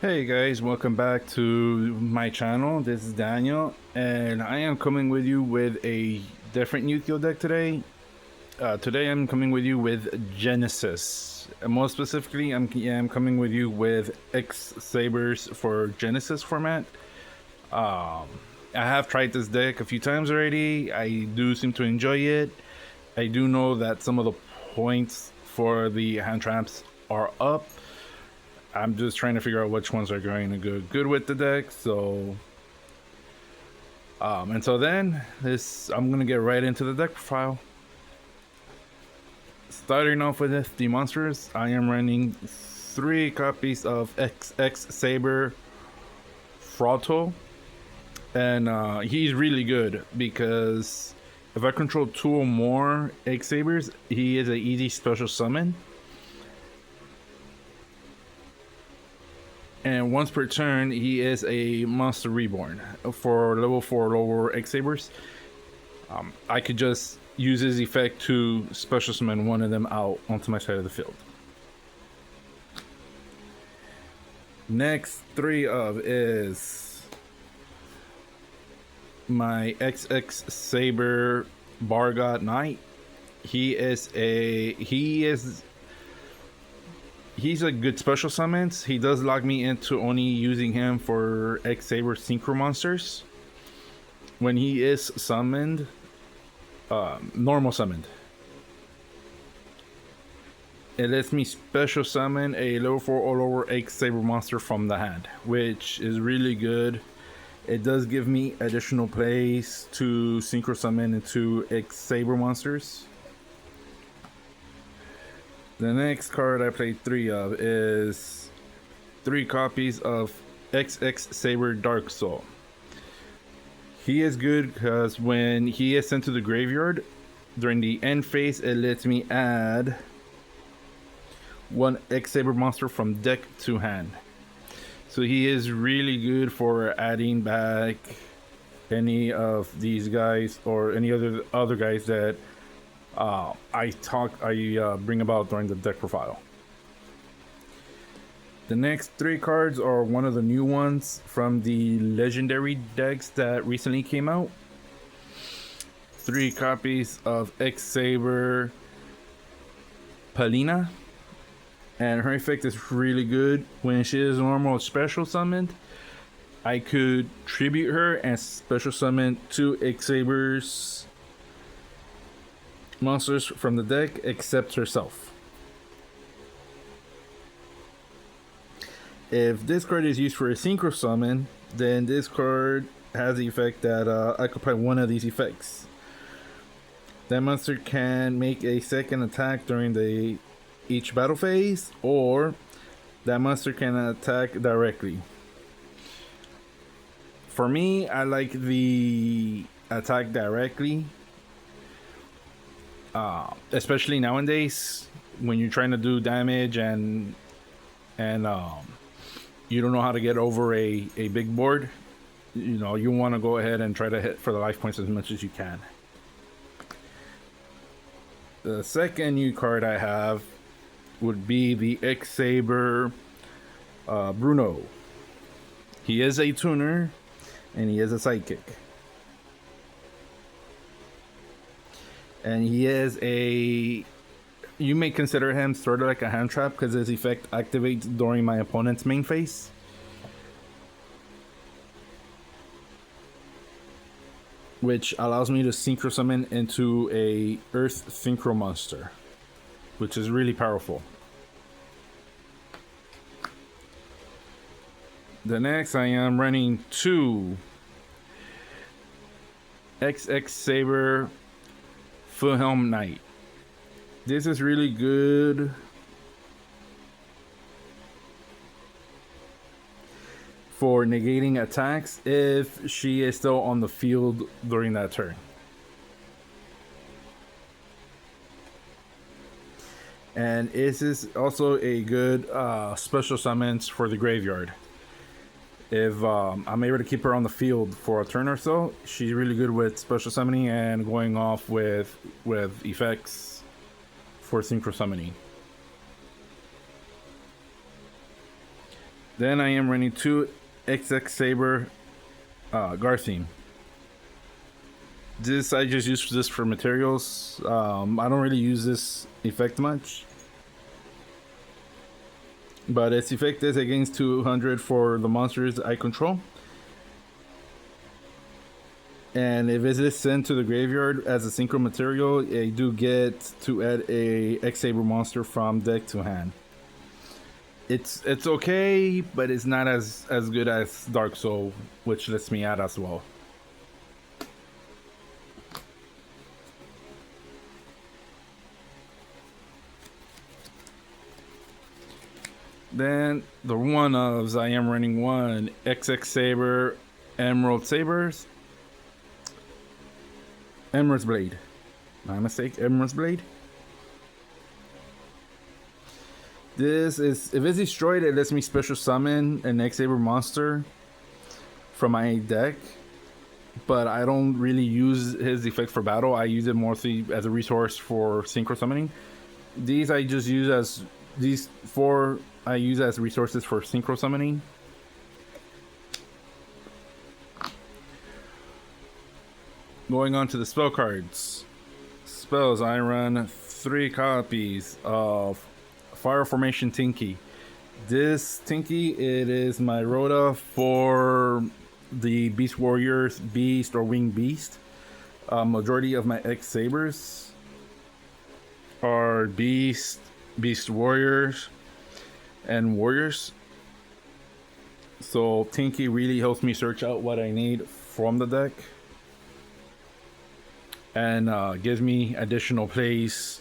Hey guys, welcome back to my channel. This is Daniel, and I am coming with you with a different Yu-Gi-Oh deck today. Today I'm coming with you with Genesys. And more specifically, I'm coming with you with X-Sabers for Genesys format. I have tried this deck a few times already. I do seem to enjoy it. I do know that some of the points for the hand traps are up. I'm just trying to figure out which ones are going to go good with the deck. So, until then, I'm gonna get right into the deck profile. Starting off with the monsters, I am running 3 copies of X-Saber Frotto, and he's really good because if I control 2 or more X-Sabers, he is an easy special summon. And once per turn, he is a monster reborn. For level 4 lower X-Sabers, I could just use his effect to special summon one of them out onto my side of the field. Next 3 of is my X-Saber Bargot Knight. He's a good special summons. He does lock me into only using him for X-Saber Synchro monsters. When he is summoned, normal summoned, it lets me special summon a level 4 or lower X-Saber monster from the hand, which is really good. It does give me additional plays to synchro summon into X-Saber monsters. The next card I played 3 of is 3 copies of X-Saber Dark Soul. He is good because when he is sent to the graveyard, during the end phase, it lets me add 1 X-Saber monster from deck to hand. So he is really good for adding back any of these guys or any other guys that I bring about during the deck profile. The next 3 cards are one of the new ones from the legendary decks that recently came out. 3 copies of X-Saber Palina, and her effect is really good. When she is normal special summoned, I could tribute her and special summon 2 X-Sabers monsters from the deck except herself. If this card is used for a synchro summon, then this card has the effect that I could play one of these effects. That monster can make a second attack during each battle phase, or that monster can attack directly. For me, I like the attack directly. Especially nowadays when you're trying to do damage and you don't know how to get over a big board. You want to go ahead and try to hit for the life points as much as you can. The second new card I have would be the X-Saber Bruno. He is a tuner and he is a sidekick. And he is you may consider him sort of like a hand trap because his effect activates during my opponent's main phase. Which allows me to synchro summon into a Earth Synchro monster, which is really powerful. The next, I am running 2 X-Saber Fulhelm Knight. This is really good for negating attacks if she is still on the field during that turn. And this is also a good special summons for the graveyard. If I'm able to keep her on the field for a turn or so, she's really good with special summoning and going off with effects for synchro summoning. Then I am running two X-Saber Garthine. This I just use this for materials. I don't really use this effect much, but its effect is against 200 for the monsters I control. And if it is sent to the graveyard as a synchro material, I do get to add a X-Saber monster from deck to hand. It's okay, but it's not as good as Dark Soul, which lets me add as well. Then the one-ofs, I am running one X-Saber Emerald Sabers. Emerald's Blade. My mistake, Emerald's Blade. This is, if it's destroyed, it lets me special summon an X-Saber monster from my deck. But I don't really use his effect for battle. I use it mostly as a resource for synchro summoning. These I just use as, these four I use as resources for synchro summoning. Going on to the spell cards. Spells, I run 3 copies of Fire Formation Tinky. This Tinky, it is my Rhoda for the Beast Warriors, Beast or Winged Beast. Majority of my X-Sabers are Beast, Beast Warriors, and Warriors. So Tinky really helps me search out what I need from the deck, and gives me additional plays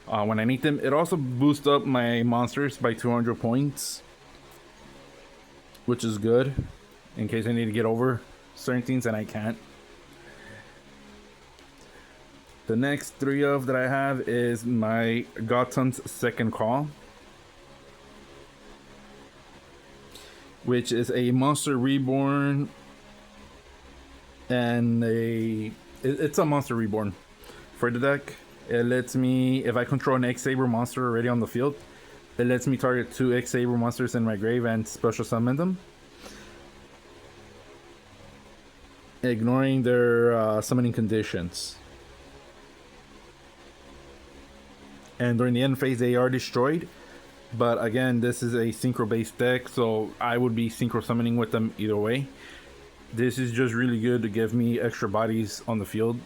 when I need them. It also boosts up my monsters by 200 points, which is good in case I need to get over certain things and I can't. The next 3 of that I have is my Gotham's Second Call, which is a monster reborn, and it's a monster reborn for the deck. It lets me, if I control an X-Saber monster already on the field, it lets me target 2 X-Saber monsters in my grave and special summon them, ignoring their summoning conditions. And during the end phase, they are destroyed. But again, this is a synchro based deck, so I would be synchro summoning with them either way. This is just really good to give me extra bodies on the field,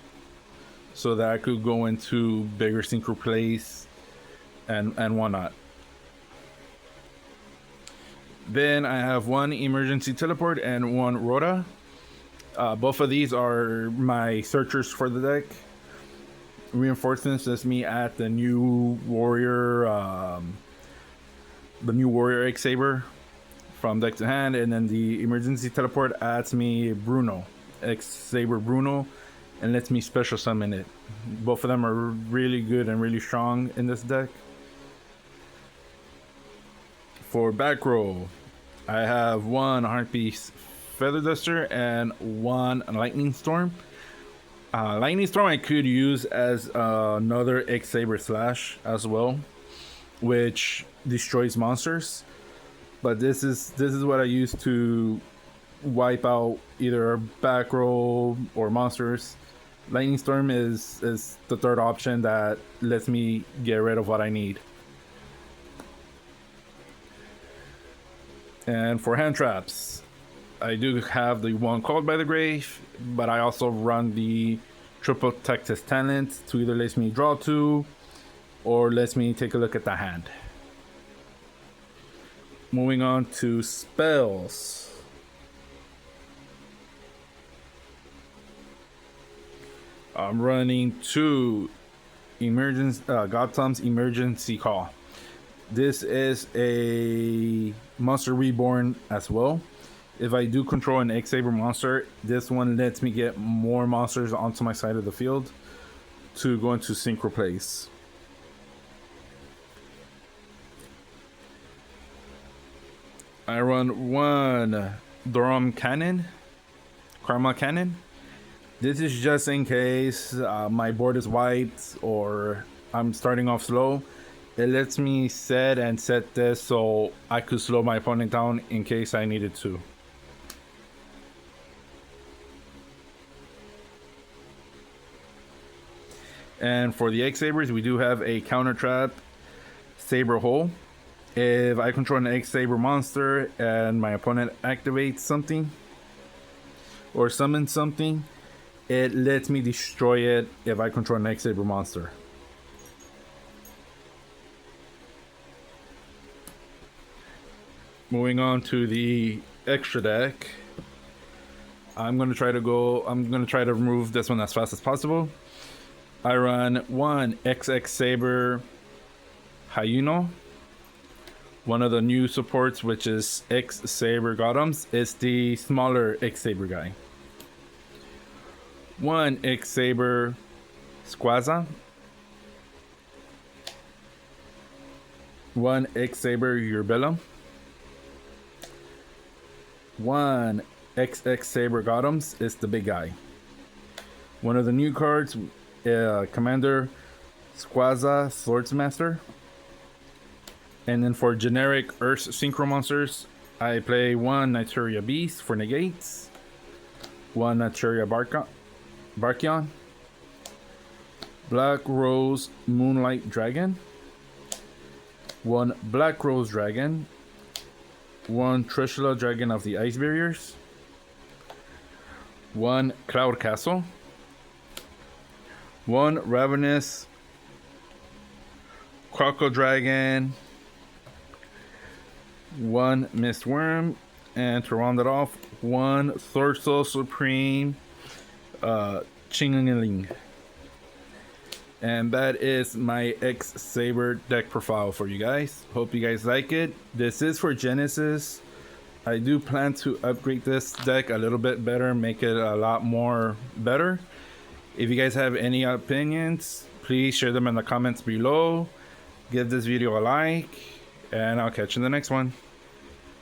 so that I could go into bigger synchro plays and whatnot. Then I have 1 Emergency Teleport and 1 Rhoda. Both of these are my searchers for the deck. Reinforcements lets me add the new warrior, X-Saber from deck to hand, and then the Emergency Teleport adds me Bruno, X-Saber Bruno, and lets me special summon it. Both of them are really good and really strong in this deck. For back row, I have 1 Heartbeast Feather Duster and 1 Lightning Storm. Lightning Storm I could use as another X-Saber Slash as well, which destroys monsters. But this is what I use to wipe out either back row or monsters. Lightning Storm is the third option that lets me get rid of what I need. And for hand traps, I do have the one Called by the Grave, but I also run the triple Texas Talent to either let me draw 2 or lets me take a look at the hand. Moving on to spells. I'm running 2 Gotham's Emergency Call. This is a monster reborn as well. If I do control an X-Saber monster, this one lets me get more monsters onto my side of the field to go into synchro plays. I run 1 Durham Cannon, Karma Cannon. This is just in case my board is wiped or I'm starting off slow. It lets me set this so I could slow my opponent down in case I needed to. And for the X-Sabers, we do have a counter trap saber hole. If I control an X-Saber monster and my opponent activates something or summons something, it lets me destroy it if I control an X-Saber monster. Moving on to the extra deck. I'm gonna try to remove this one as fast as possible. I run one X-Saber Hayuno. One of the new supports, which is X-Saber Gothams, is the smaller X-Saber guy. One X-Saber Squaza. One X-Saber Urbella. One X-Saber Gothams is the big guy. One of the new cards, Commander Squaza Swordsmaster. And then for generic Earth Synchro monsters, I play one Naturia Beast for negates, one Naturia Barkion, Black Rose Moonlight Dragon, one Black Rose Dragon, one Trishula Dragon of the Ice Barriers, one Cloud Castle, one Ravenous Croco Dragon, one Mist Worm, and to round it off, one Thorso Supreme Chingaling. And that is my X-Saber deck profile for you guys. Hope you guys like it. This is for Genesys. I do plan to upgrade this deck a little bit better, make it a lot more better. If you guys have any opinions, please share them in the comments below. Give this video a like, and I'll catch you in the next one.